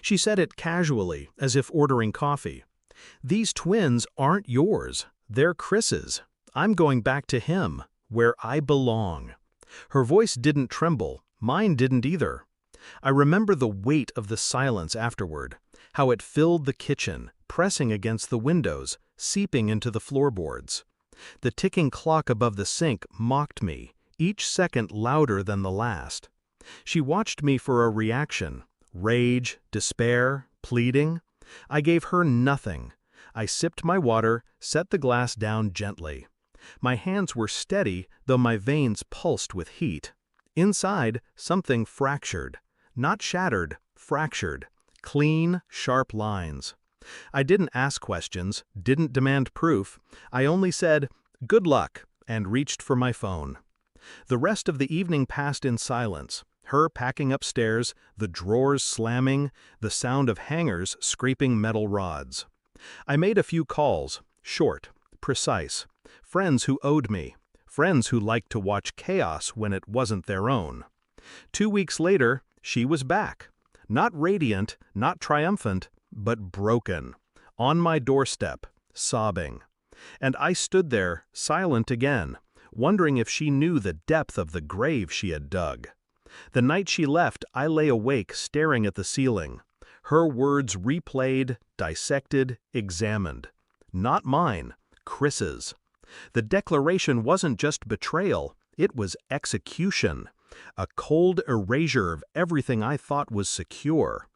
She said it casually, as if ordering coffee. "These twins aren't yours. They're Chris's. I'm going back to him, where I belong." Her voice didn't tremble, mine didn't either. I remember the weight of the silence afterward, how it filled the kitchen, pressing against the windows, seeping into the floorboards. The ticking clock above the sink mocked me, each second louder than the last. She watched me for a reaction: rage, despair, pleading. I gave her nothing. I sipped my water, set the glass down gently. My hands were steady, though my veins pulsed with heat. Inside, something fractured. Not shattered, fractured. Clean, sharp lines. I didn't ask questions, didn't demand proof. I only said, "Good luck," and reached for my phone. The rest of the evening passed in silence, her packing upstairs, the drawers slamming, the sound of hangers scraping metal rods. I made a few calls, short, precise. Friends who owed me. Friends who liked to watch chaos when it wasn't their own. 2 weeks later, she was back. Not radiant, not triumphant, but broken. On my doorstep, sobbing. And I stood there, silent again, wondering if she knew the depth of the grave she had dug. The night she left, I lay awake staring at the ceiling. Her words replayed, dissected, examined. Not mine, Chris's. The declaration wasn't just betrayal, it was execution. A cold erasure of everything I thought was secure.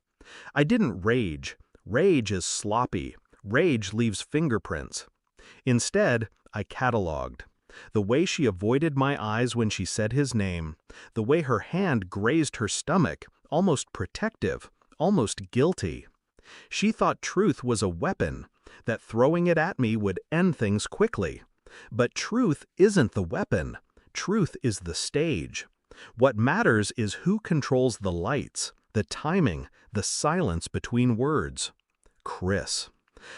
I didn't rage. Rage is sloppy. Rage leaves fingerprints. Instead, I catalogued. The way she avoided my eyes when she said his name, the way her hand grazed her stomach, almost protective, almost guilty. She thought truth was a weapon, that throwing it at me would end things quickly. But truth isn't the weapon. Truth is the stage. What matters is who controls the lights, the timing, the silence between words. Chris.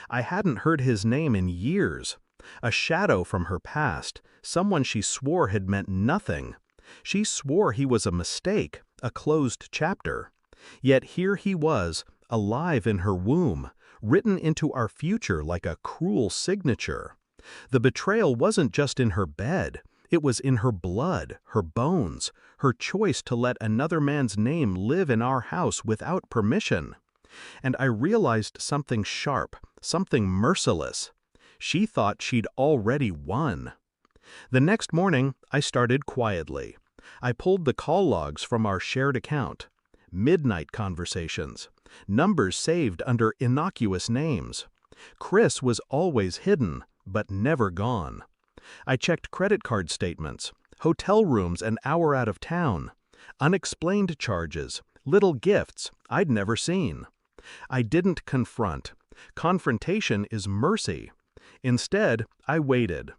I hadn't heard his name in years. A shadow from her past, someone she swore had meant nothing. She swore he was a mistake, a closed chapter. Yet here he was, alive in her womb, written into our future like a cruel signature. The betrayal wasn't just in her bed. It was in her blood, her bones, her choice to let another man's name live in our house without permission. And I realized something sharp, something merciless. She thought she'd already won. The next morning, I started quietly. I pulled the call logs from our shared account. Midnight conversations. Numbers saved under innocuous names. Chris was always hidden, but never gone. I checked credit card statements, hotel rooms an hour out of town, unexplained charges, little gifts I'd never seen. I didn't confront. Confrontation is mercy. Instead, I waited.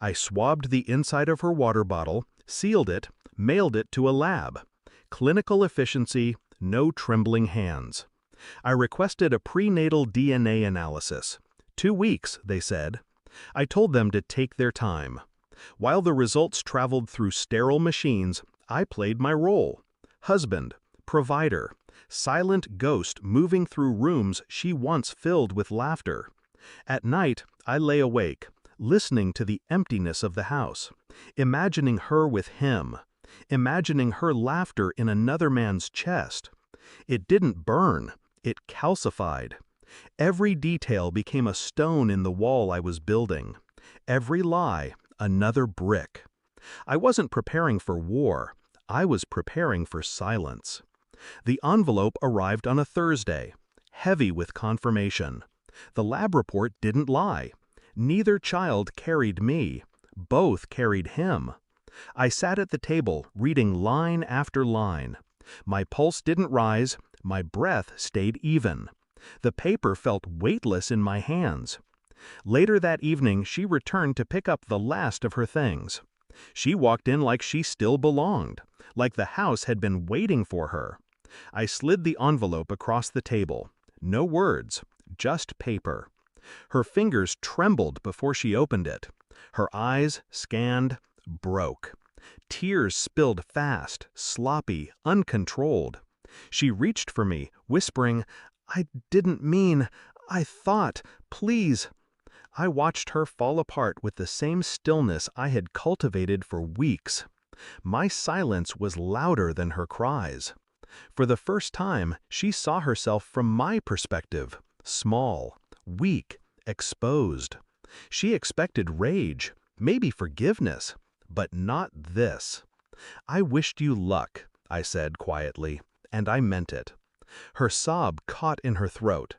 I swabbed the inside of her water bottle, sealed it, mailed it to a lab. Clinical efficiency, no trembling hands. I requested a prenatal DNA analysis. 2 weeks, they said. I told them to take their time. While the results traveled through sterile machines, I played my role. Husband, provider, silent ghost moving through rooms she once filled with laughter. At night, I lay awake, listening to the emptiness of the house, imagining her with him, imagining her laughter in another man's chest. It didn't burn, it calcified. Every detail became a stone in the wall I was building. Every lie, another brick. I wasn't preparing for war. I was preparing for silence. The envelope arrived on a Thursday, heavy with confirmation. The lab report didn't lie. Neither child carried me. Both carried him. I sat at the table, reading line after line. My pulse didn't rise. My breath stayed even. The paper felt weightless in my hands. Later that evening, she returned to pick up the last of her things. She walked in like she still belonged, like the house had been waiting for her. I slid the envelope across the table. No words, just paper. Her fingers trembled before she opened it. Her eyes, scanned, broke. Tears spilled fast, sloppy, uncontrolled. She reached for me, whispering, I didn't mean, I thought, please. I watched her fall apart with the same stillness I had cultivated for weeks. My silence was louder than her cries. For the first time, she saw herself from my perspective, small, weak, exposed. She expected rage, maybe forgiveness, but not this. I wished you luck, I said quietly, and I meant it. Her sob caught in her throat.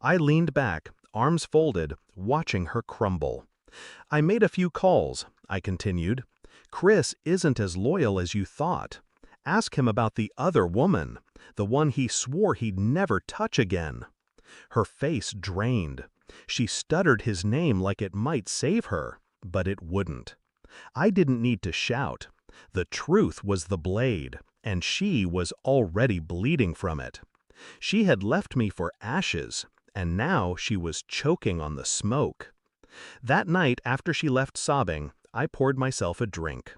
I leaned back, arms folded, watching her crumble. I made a few calls, I continued. Chris isn't as loyal as you thought. Ask him about the other woman, the one he swore he'd never touch again. Her face drained. She stuttered his name like it might save her, but it wouldn't. I didn't need to shout. The truth was the blade, and she was already bleeding from it. She had left me for ashes, and now she was choking on the smoke. That night, after she left sobbing, I poured myself a drink.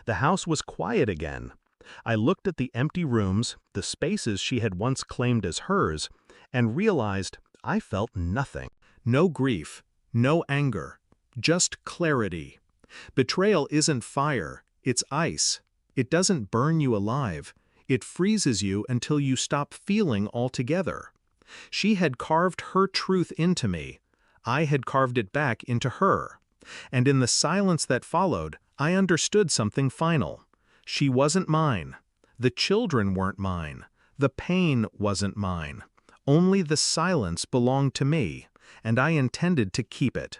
The house was quiet again. I looked at the empty rooms, the spaces she had once claimed as hers, and realized I felt nothing. No grief, no anger, just clarity. Betrayal isn't fire, it's ice. It doesn't burn you alive. It freezes you until you stop feeling altogether. She had carved her truth into me. I had carved it back into her. And in the silence that followed, I understood something final. She wasn't mine. The children weren't mine. The pain wasn't mine. Only the silence belonged to me, and I intended to keep it.